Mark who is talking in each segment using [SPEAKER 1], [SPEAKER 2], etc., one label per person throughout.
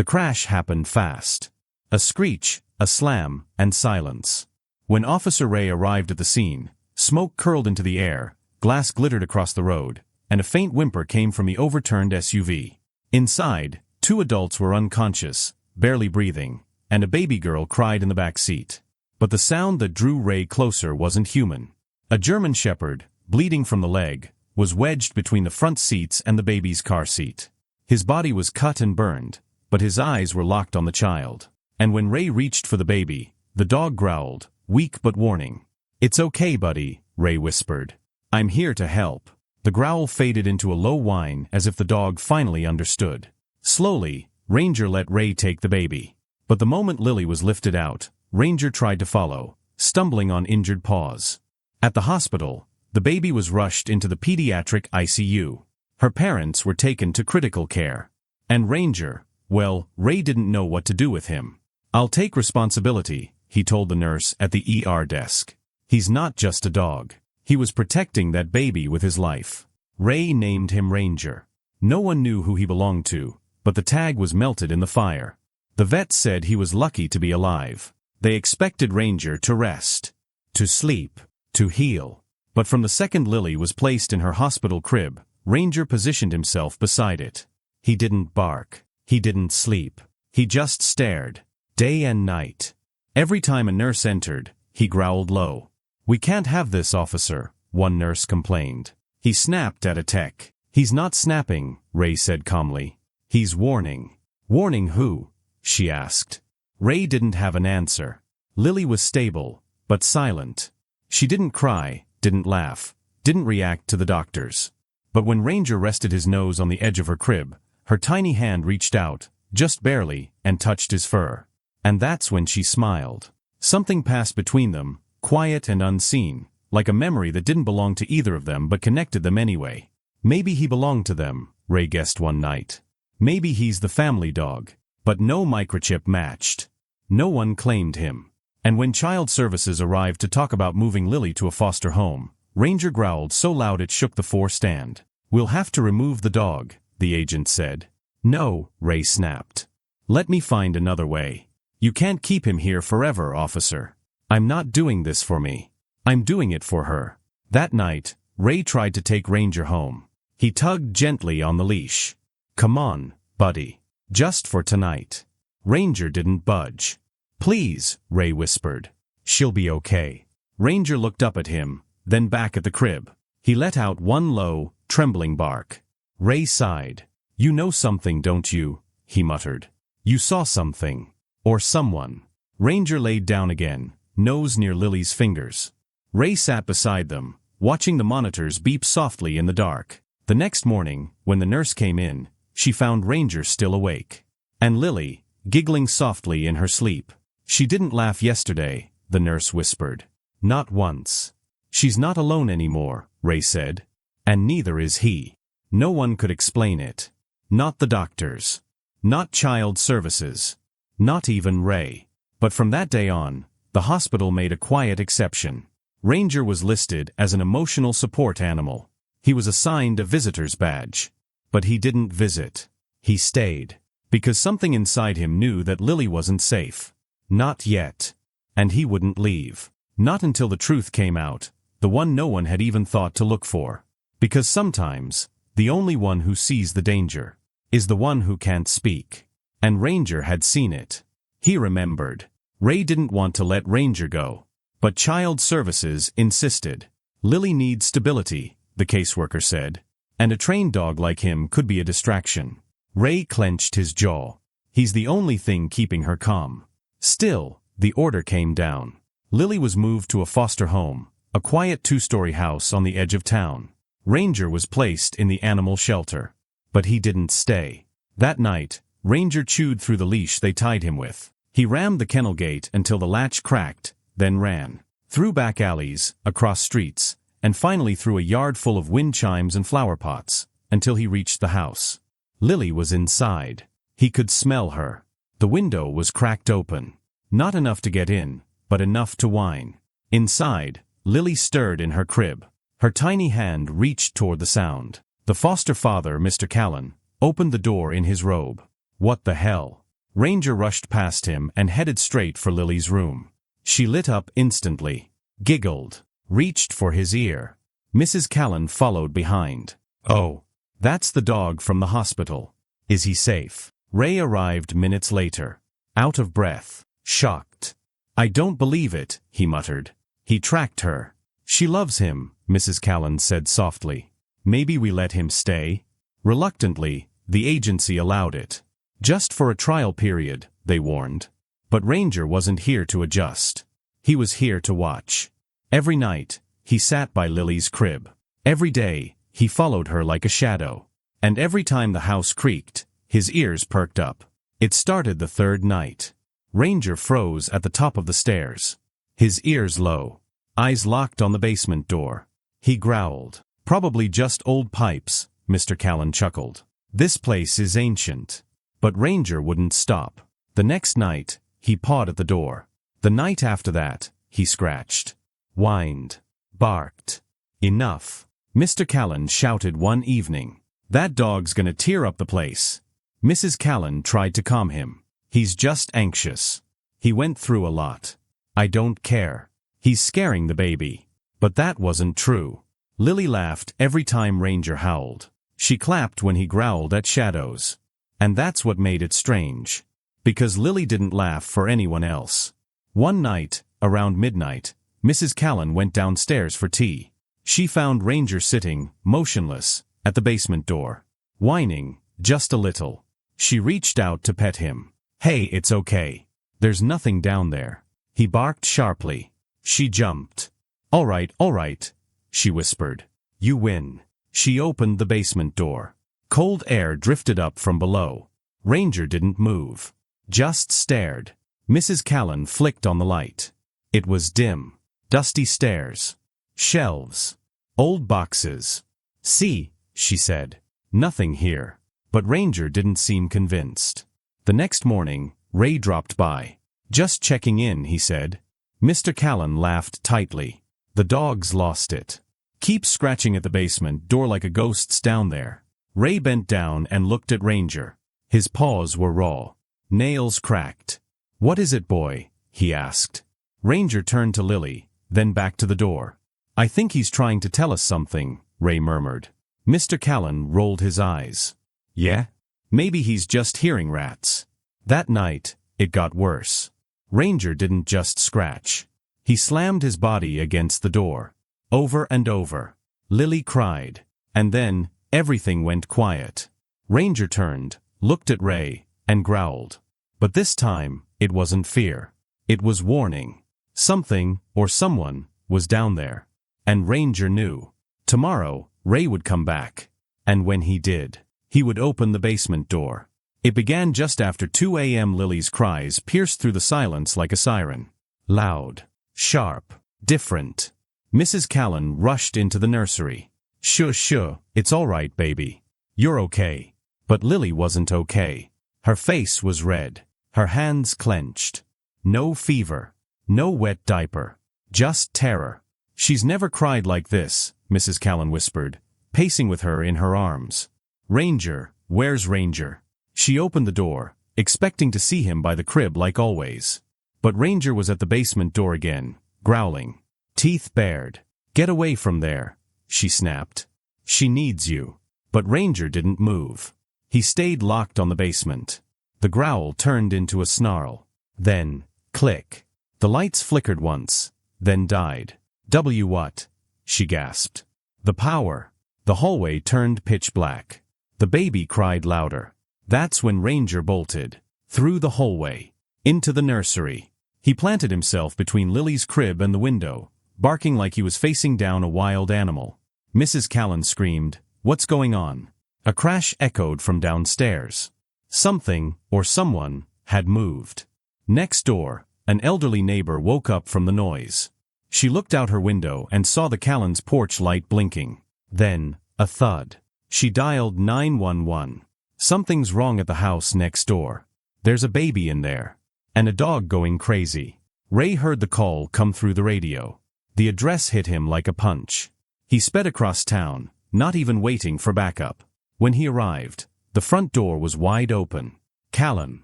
[SPEAKER 1] The crash happened fast. A screech, a slam, and silence. When Officer Ray arrived at the scene, smoke curled into the air, glass glittered across the road, and a faint whimper came from the overturned SUV. Inside, 2 adults were unconscious, barely breathing, and a baby girl cried in the back seat. But the sound that drew Ray closer wasn't human. A German shepherd, bleeding from the leg, was wedged between the front seats and the baby's car seat. His body was cut and burned, but his eyes were locked on the child. And when Ray reached for the baby, the dog growled, weak but warning. "It's okay, buddy," Ray whispered. "I'm here to help." The growl faded into a low whine as if the dog finally understood. Slowly, Ranger let Ray take the baby. But the moment Lily was lifted out, Ranger tried to follow, stumbling on injured paws. At the hospital, the baby was rushed into the pediatric ICU. Her parents were taken to critical care. And Ranger, well, Ray didn't know what to do with him. "I'll take responsibility," he told the nurse at the ER desk. "He's not just a dog. He was protecting that baby with his life." Ray named him Ranger. No one knew who he belonged to, but the tag was melted in the fire. The vet said he was lucky to be alive. They expected Ranger to rest, to sleep, to heal. But from the second Lily was placed in her hospital crib, Ranger positioned himself beside it. He didn't bark. He didn't sleep. He just stared, day and night. Every time a nurse entered, he growled low. "We can't have this, officer," one nurse complained. He snapped at a tech. "He's not snapping," Ray said calmly. "He's warning." "Warning who?" she asked. Ray didn't have an answer. Lily was stable, but silent. She didn't cry, didn't laugh, didn't react to the doctors. But when Ranger rested his nose on the edge of her crib, her tiny hand reached out, just barely, and touched his fur. And that's when she smiled. Something passed between them, quiet and unseen, like a memory that didn't belong to either of them but connected them anyway. Maybe he belonged to them, Ray guessed one night. Maybe he's the family dog. But no microchip matched. No one claimed him. And when Child Services arrived to talk about moving Lily to a foster home, Ranger growled so loud it shook the 4-stand. "We'll have to remove the dog," the agent said. "No," Ray snapped. "Let me find another way. You can't keep him here forever, officer. I'm not doing this for me. I'm doing it for her." That night, Ray tried to take Ranger home. He tugged gently on the leash. "Come on, buddy. Just for tonight." Ranger didn't budge. "Please," Ray whispered. "She'll be okay." Ranger looked up at him, then back at the crib. He let out one low, trembling bark. Ray sighed. "You know something, don't you?" he muttered. "You saw something. Or someone." Ranger laid down again, nose near Lily's fingers. Ray sat beside them, watching the monitors beep softly in the dark. The next morning, when the nurse came in, she found Ranger still awake. And Lily, giggling softly in her sleep. "She didn't laugh yesterday," the nurse whispered. "Not once." "She's not alone anymore," Ray said. "And neither is he." No one could explain it. Not the doctors. Not Child Services. Not even Ray. But from that day on, the hospital made a quiet exception. Ranger was listed as an emotional support animal. He was assigned a visitor's badge. But he didn't visit. He stayed. Because something inside him knew that Lily wasn't safe. Not yet. And he wouldn't leave. Not until the truth came out, the one no one had even thought to look for. Because sometimes, the only one who sees the danger is the one who can't speak. And Ranger had seen it. He remembered. Ray didn't want to let Ranger go. But Child Services insisted. "Lily needs stability," the caseworker said. "And a trained dog like him could be a distraction." Ray clenched his jaw. He's the only thing keeping her calm. Still, the order came down. Lily was moved to a foster home, a quiet 2-story house on the edge of town. Ranger was placed in the animal shelter. But he didn't stay. That night, Ranger chewed through the leash they tied him with. He rammed the kennel gate until the latch cracked, then ran. Through back alleys, across streets, and finally through a yard full of wind chimes and flower pots, until he reached the house. Lily was inside. He could smell her. The window was cracked open. Not enough to get in, but enough to whine. Inside, Lily stirred in her crib. Her tiny hand reached toward the sound. The foster father, Mr. Callan, opened the door in his robe. "What the hell?" Ranger rushed past him and headed straight for Lily's room. She lit up instantly, giggled, reached for his ear. Mrs. Callan followed behind. "Oh, that's the dog from the hospital. Is he safe?" Ray arrived minutes later, out of breath, shocked. "I don't believe it," he muttered. "He tracked her." "She loves him," Mrs. Callan said softly. "Maybe we let him stay?" Reluctantly, the agency allowed it. Just for a trial period, they warned. But Ranger wasn't here to adjust. He was here to watch. Every night, he sat by Lily's crib. Every day, he followed her like a shadow. And every time the house creaked, his ears perked up. It started the third night. Ranger froze at the top of the stairs. His ears low, eyes locked on the basement door. He growled. "Probably just old pipes," Mr. Callan chuckled. "This place is ancient." But Ranger wouldn't stop. The next night, he pawed at the door. The night after that, he scratched, whined, barked. "Enough," Mr. Callan shouted one evening. "That dog's gonna tear up the place." Mrs. Callan tried to calm him. "He's just anxious. He went through a lot. I don't care. He's scaring the baby." But that wasn't true. Lily laughed every time Ranger howled. She clapped when he growled at shadows. And that's what made it strange. Because Lily didn't laugh for anyone else. One night, around midnight, Mrs. Callan went downstairs for tea. She found Ranger sitting, motionless, at the basement door, whining, just a little. She reached out to pet him. "Hey, it's okay. There's nothing down there." He barked sharply. She jumped. All right, she whispered. "You win." She opened the basement door. Cold air drifted up from below. Ranger didn't move. Just stared. Mrs. Callan flicked on the light. It was dim. Dusty stairs. Shelves. Old boxes. "See," she said. "Nothing here." But Ranger didn't seem convinced. The next morning, Ray dropped by. "Just checking in," he said. Mr. Callan laughed tightly. "The dog's lost it. Keeps scratching at the basement door like a ghost's down there." Ray bent down and looked at Ranger. His paws were raw. Nails cracked. "What is it, boy?" he asked. Ranger turned to Lily, then back to the door. "I think he's trying to tell us something," Ray murmured. Mr. Callan rolled his eyes. "Yeah? Maybe he's just hearing rats." That night, it got worse. Ranger didn't just scratch. He slammed his body against the door. Over and over. Lily cried. And then, everything went quiet. Ranger turned, looked at Ray, and growled. But this time, it wasn't fear. It was warning. Something, or someone, was down there. And Ranger knew. Tomorrow, Ray would come back. And when he did, he would open the basement door. It began just after 2 a.m. Lily's cries pierced through the silence like a siren. Loud. Sharp. Different. Mrs. Callan rushed into the nursery. Shush, it's all right, baby. You're okay." But Lily wasn't okay. Her face was red. Her hands clenched. No fever. No wet diaper. Just terror. "She's never cried like this," Mrs. Callan whispered, pacing with her in her arms. "Ranger, where's Ranger?" She opened the door, expecting to see him by the crib like always. But Ranger was at the basement door again, growling. Teeth bared. "Get away from there," she snapped. "She needs you." But Ranger didn't move. He stayed locked on the basement. The growl turned into a snarl. Then, click. The lights flickered once, then died. What?" she gasped. "The power." The hallway turned pitch black. The baby cried louder. That's when Ranger bolted. Through the hallway. Into the nursery. He planted himself between Lily's crib and the window, barking like he was facing down a wild animal. Mrs. Callan screamed, "What's going on?" A crash echoed from downstairs. Something, or someone, had moved. Next door, an elderly neighbor woke up from the noise. She looked out her window and saw the Callans' porch light blinking. Then, a thud. She dialed 911. "Something's wrong at the house next door. There's a baby in there. And a dog going crazy." Ray heard the call come through the radio. The address hit him like a punch. He sped across town, not even waiting for backup. When he arrived, the front door was wide open. "Callan,"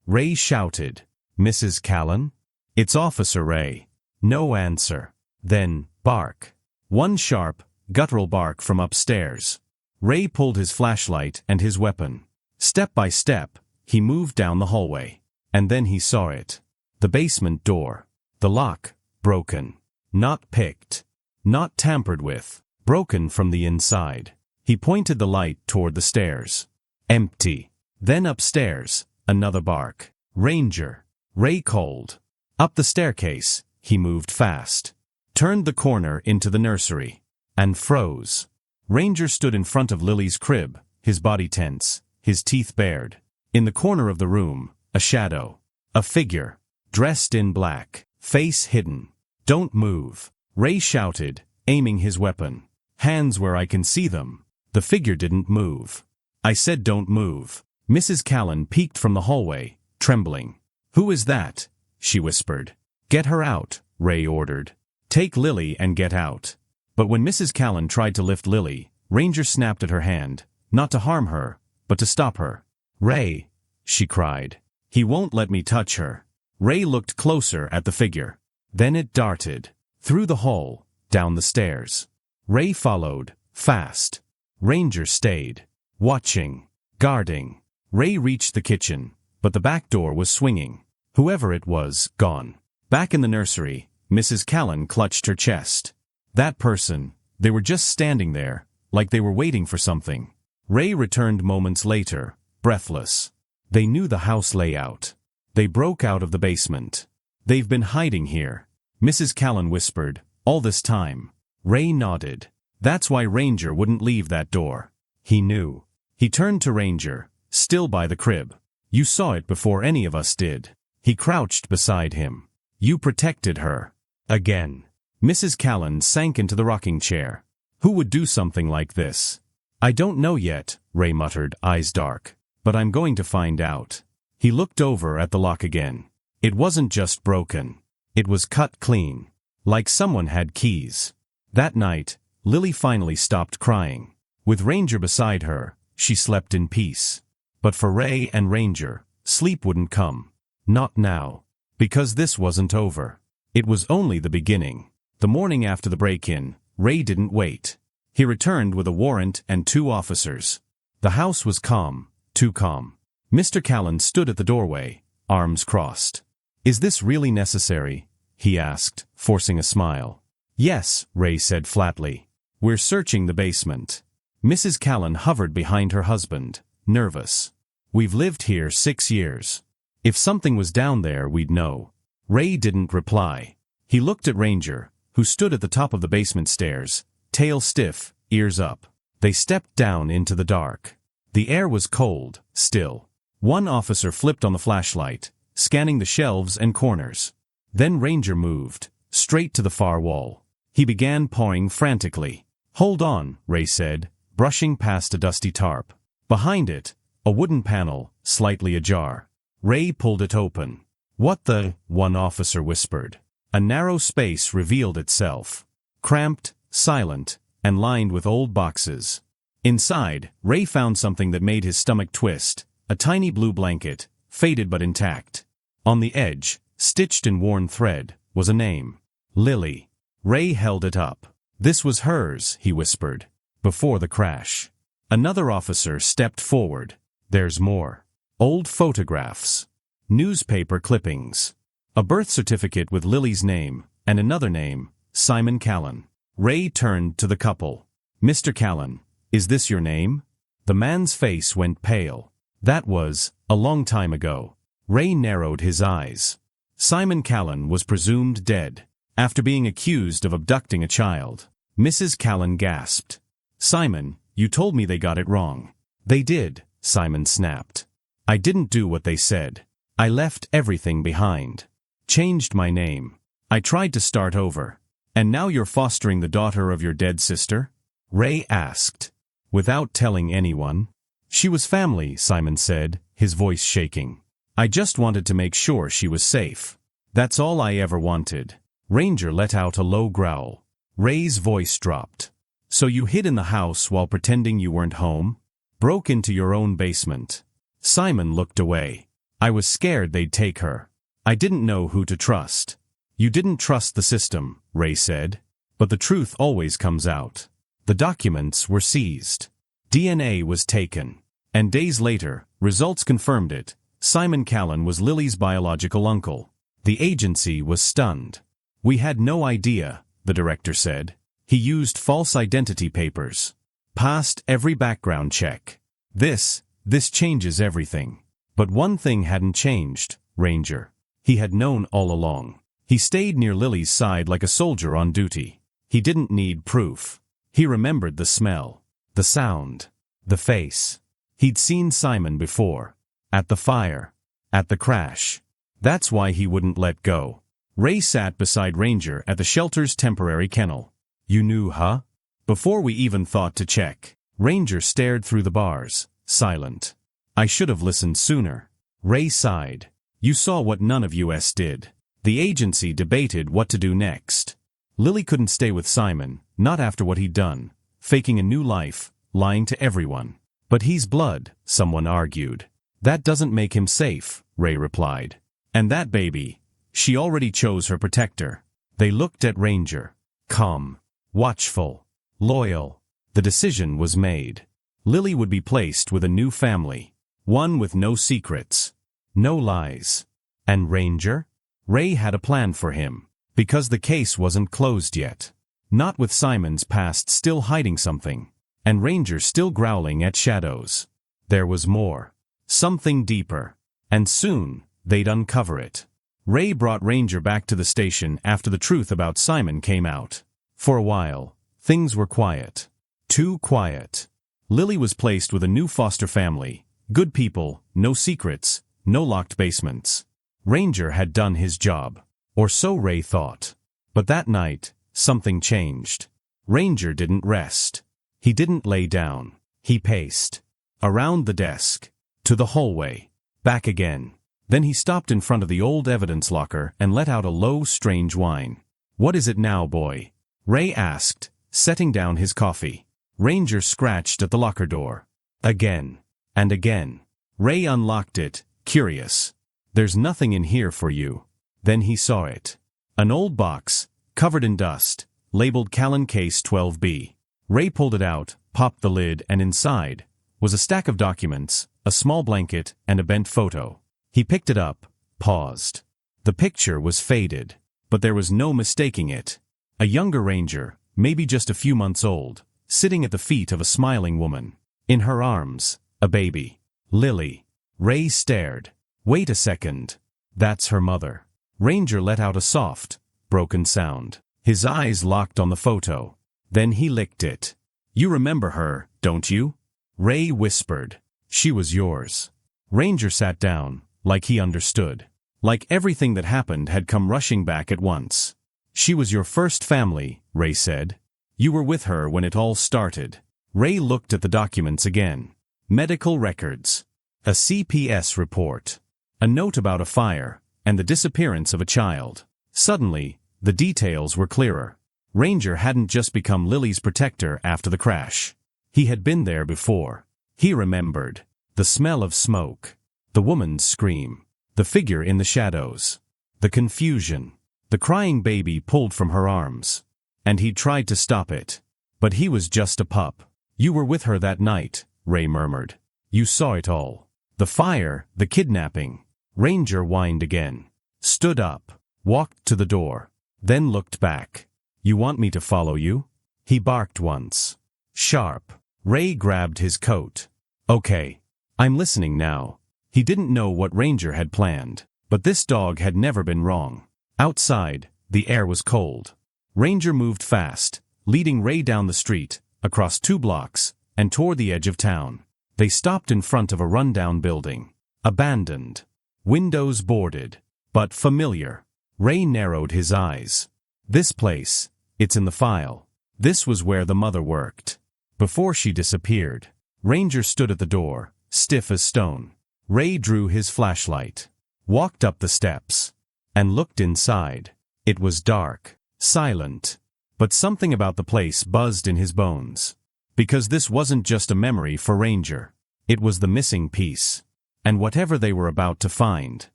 [SPEAKER 1] Ray shouted. Mrs. Callan? It's Officer Ray. No answer. Then, bark. One sharp, guttural bark from upstairs. Ray pulled his flashlight and his weapon. Step by step, he moved down the hallway. And then he saw it. The basement door. The lock, broken. Not picked. Not tampered with. Broken from the inside. He pointed the light toward the stairs. Empty. Then upstairs, another bark. Ranger. Ray called. Up the staircase, he moved fast. Turned the corner into the nursery. And froze. Ranger stood in front of Lily's crib, his body tense, his teeth bared. In the corner of the room, a shadow. A figure. Dressed in black. Face hidden. Don't move. Ray shouted, aiming his weapon. Hands where I can see them. The figure didn't move. I said don't move. Mrs. Callan peeked from the hallway, trembling. Who is that? She whispered. Get her out, Ray ordered. Take Lily and get out. But when Mrs. Callan tried to lift Lily, Ranger snapped at her hand, not to harm her, but to stop her. Ray, she cried. He won't let me touch her. Ray looked closer at the figure. Then it darted. Through the hall, down the stairs. Ray followed, fast. Ranger stayed. Watching. Guarding. Ray reached the kitchen, but the back door was swinging. Whoever it was, gone. Back in the nursery, Mrs. Callan clutched her chest. That person, they were just standing there, like they were waiting for something. Ray returned moments later, breathless. They knew the house layout. They broke out of the basement. They've been hiding here. Mrs. Callan whispered, all this time. Ray nodded. That's why Ranger wouldn't leave that door. He knew. He turned to Ranger, still by the crib. You saw it before any of us did. He crouched beside him. You protected her. Again. Mrs. Callan sank into the rocking chair. Who would do something like this? I don't know yet, Ray muttered, eyes dark. But I'm going to find out. He looked over at the lock again. It wasn't just broken. It was cut clean. Like someone had keys. That night, Lily finally stopped crying. With Ranger beside her, she slept in peace. But for Ray and Ranger, sleep wouldn't come. Not now. Because this wasn't over. It was only the beginning. The morning after the break-in, Ray didn't wait. He returned with a warrant and 2 officers. The house was calm, too calm. Mr. Callan stood at the doorway, arms crossed. Is this really necessary? He asked, forcing a smile. Yes, Ray said flatly. We're searching the basement. Mrs. Callan hovered behind her husband, nervous. We've lived here 6 years. If something was down there, we'd know. Ray didn't reply. He looked at Ranger, who stood at the top of the basement stairs, tail stiff, ears up. They stepped down into the dark. The air was cold, still. One officer flipped on the flashlight, scanning the shelves and corners. Then Ranger moved, straight to the far wall. He began pawing frantically. Hold on, Ray said, brushing past a dusty tarp. Behind it, a wooden panel, slightly ajar. Ray pulled it open. What the? One officer whispered. A narrow space revealed itself. Cramped, silent, and lined with old boxes. Inside, Ray found something that made his stomach twist. A tiny blue blanket, faded but intact. On the edge, stitched in worn thread, was a name. Lily. Ray held it up. This was hers, he whispered. Before the crash. Another officer stepped forward. There's more. Old photographs. Newspaper clippings. A birth certificate with Lily's name, and another name, Simon Callan. Ray turned to the couple. Mr. Callan, is this your name? The man's face went pale. That was, a long time ago. Ray narrowed his eyes. Simon Callan was presumed dead, after being accused of abducting a child. Mrs. Callan gasped. Simon, you told me they got it wrong. They did, Simon snapped. I didn't do what they said. I left everything behind. Changed my name. I tried to start over. And now you're fostering the daughter of your dead sister? Ray asked. Without telling anyone? She was family, Simon said, his voice shaking. I just wanted to make sure she was safe. That's all I ever wanted. Ranger let out a low growl. Ray's voice dropped. So you hid in the house while pretending you weren't home? Broke into your own basement. Simon looked away. I was scared they'd take her. I didn't know who to trust. You didn't trust the system, Ray said. But the truth always comes out. The documents were seized. DNA was taken. And days later, results confirmed it. Simon Callan was Lily's biological uncle. The agency was stunned. We had no idea, the director said. He used false identity papers. Passed every background check. This changes everything. But one thing hadn't changed, Ranger. He had known all along. He stayed near Lily's side like a soldier on duty. He didn't need proof. He remembered the smell, the sound, the face. He'd seen Simon before. At the fire. At the crash. That's why he wouldn't let go. Ray sat beside Ranger at the shelter's temporary kennel. You knew, huh? Before we even thought to check. Ranger stared through the bars, silent. I should have listened sooner. Ray sighed. You saw what none of us did. The agency debated what to do next. Lily couldn't stay with Simon, not after what he'd done, faking a new life, lying to everyone. But he's blood, someone argued. That doesn't make him safe, Ray replied. And that baby, she already chose her protector. They looked at Ranger. Calm, watchful, loyal. The decision was made. Lily would be placed with a new family. One with no secrets. No lies. And Ranger? Ray had a plan for him. Because the case wasn't closed yet. Not with Simon's past still hiding something. And Ranger still growling at shadows. There was more. Something deeper. And soon, they'd uncover it. Ray brought Ranger back to the station after the truth about Simon came out. For a while, things were quiet. Too quiet. Lily was placed with a new foster family. Good people, no secrets, no locked basements. Ranger had done his job. Or so Ray thought. But that night, something changed. Ranger didn't rest. He didn't lay down. He paced. Around the desk. To the hallway. Back again. Then he stopped in front of the old evidence locker and let out a low, strange whine. What is it now, boy? Ray asked, setting down his coffee. Ranger scratched at the locker door. Again. And again. Ray unlocked it, curious. There's nothing in here for you. Then he saw it. An old box, covered in dust, labeled Callan Case 12B. Ray pulled it out, popped the lid, and inside was a stack of documents, a small blanket, and a bent photo. He picked it up, paused. The picture was faded, but there was no mistaking it. A younger Ranger, maybe just a few months old, sitting at the feet of a smiling woman. In her arms, a baby. Lily. Ray stared. Wait a second. That's her mother. Ranger let out a soft, broken sound. His eyes locked on the photo. Then he licked it. You remember her, don't you? Ray whispered. She was yours. Ranger sat down, like he understood. Like everything that happened had come rushing back at once. She was your first family, Ray said. You were with her when it all started. Ray looked at the documents again. Medical records. A CPS report. A note about a fire, and the disappearance of a child. Suddenly, the details were clearer. Ranger hadn't just become Lily's protector after the crash. He had been there before. He remembered. The smell of smoke. The woman's scream. The figure in the shadows. The confusion. The crying baby pulled from her arms. And he tried to stop it. But he was just a pup. You were with her that night, Ray murmured. You saw it all. The fire, the kidnapping. Ranger whined again. Stood up. Walked to the door. Then looked back. You want me to follow you? He barked once. Sharp. Ray grabbed his coat. Okay. I'm listening now. He didn't know what Ranger had planned. But this dog had never been wrong. Outside, the air was cold. Ranger moved fast, leading Ray down the street, across 2 blocks, and toward the edge of town. They stopped in front of a rundown building. Abandoned. Windows boarded. But familiar. Ray narrowed his eyes. This place, it's in the file. This was where the mother worked. Before she disappeared. Ranger stood at the door, stiff as stone. Ray drew his flashlight. Walked up the steps. And looked inside. It was dark. Silent. But something about the place buzzed in his bones. Because this wasn't just a memory for Ranger. It was the missing piece. And whatever they were about to find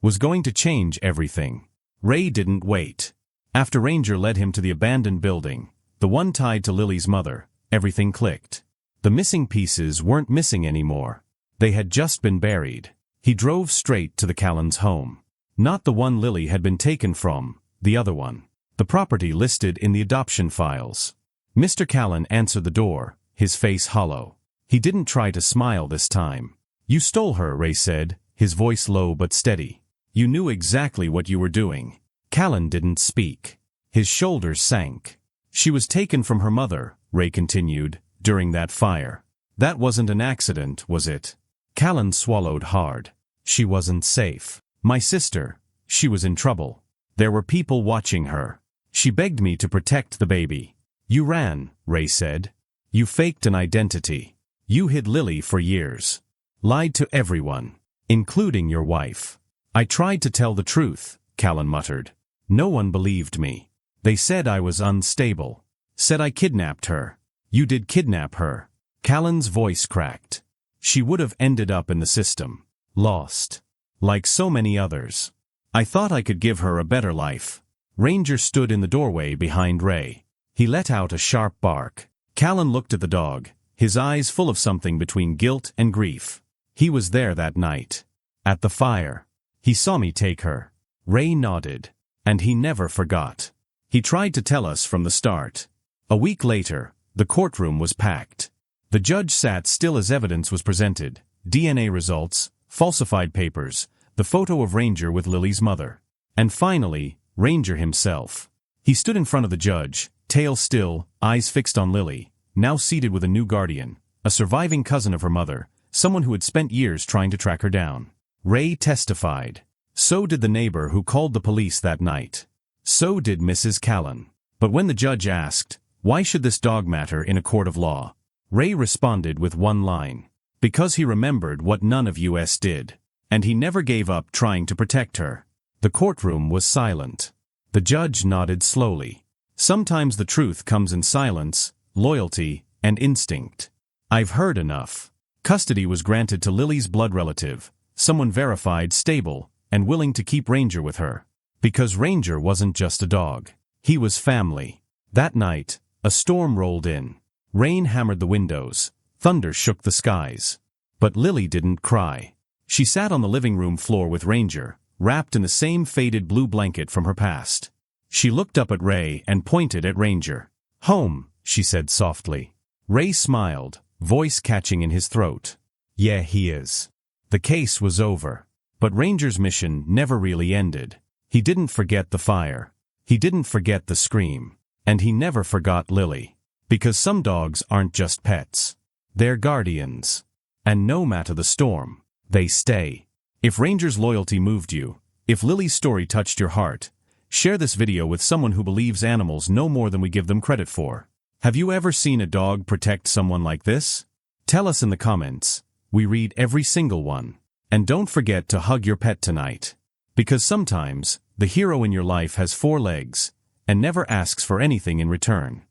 [SPEAKER 1] was going to change everything. Ray didn't wait. After Ranger led him to the abandoned building, the one tied to Lily's mother, everything clicked. The missing pieces weren't missing anymore. They had just been buried. He drove straight to the Callens' home. Not the one Lily had been taken from, the other one. The property listed in the adoption files. Mr. Callen answered the door, his face hollow. He didn't try to smile this time. "You stole her," Ray said, his voice low but steady. "You knew exactly what you were doing." Callen didn't speak. His shoulders sank. "She was taken from her mother," Ray continued, "during that fire. That wasn't an accident, was it?" Callen swallowed hard. "She wasn't safe. My sister, she was in trouble. There were people watching her. She begged me to protect the baby." "You ran," Ray said. "You faked an identity. You hid Lily for years. Lied to everyone, including your wife." "I tried to tell the truth," Callen muttered. "No one believed me. They said I was unstable. Said I kidnapped her." "You did kidnap her." Callen's voice cracked. "She would have ended up in the system. Lost. Like so many others. I thought I could give her a better life." Ranger stood in the doorway behind Ray. He let out a sharp bark. Callen looked at the dog, his eyes full of something between guilt and grief. "He was there that night. At the fire. He saw me take her." Ray nodded. "And he never forgot. He tried to tell us from the start." A week later, the courtroom was packed. The judge sat still as evidence was presented. DNA results, falsified papers, the photo of Ranger with Lily's mother. And finally, Ranger himself. He stood in front of the judge, tail still, eyes fixed on Lily, now seated with a new guardian, a surviving cousin of her mother, someone who had spent years trying to track her down. Ray testified. So did the neighbor who called the police that night. So did Mrs. Callen. But when the judge asked, "Why should this dog matter in a court of law?" Ray responded with one line. "Because he remembered what none of us did. And he never gave up trying to protect her." The courtroom was silent. The judge nodded slowly. "Sometimes the truth comes in silence, loyalty, and instinct. I've heard enough." Custody was granted to Lily's blood relative, someone verified, stable, and willing to keep Ranger with her. Because Ranger wasn't just a dog. He was family. That night, a storm rolled in. Rain hammered the windows. Thunder shook the skies. But Lily didn't cry. She sat on the living room floor with Ranger, wrapped in the same faded blue blanket from her past. She looked up at Ray and pointed at Ranger. "Home," she said softly. Ray smiled, voice catching in his throat. "Yeah, he is." The case was over. But Ranger's mission never really ended. He didn't forget the fire. He didn't forget the scream. And he never forgot Lily. Because some dogs aren't just pets. They're guardians. And no matter the storm, they stay. If Ranger's loyalty moved you, if Lily's story touched your heart, share this video with someone who believes animals know more than we give them credit for. Have you ever seen a dog protect someone like this? Tell us in the comments. We read every single one. And don't forget to hug your pet tonight. Because sometimes, the hero in your life has 4 legs, and never asks for anything in return.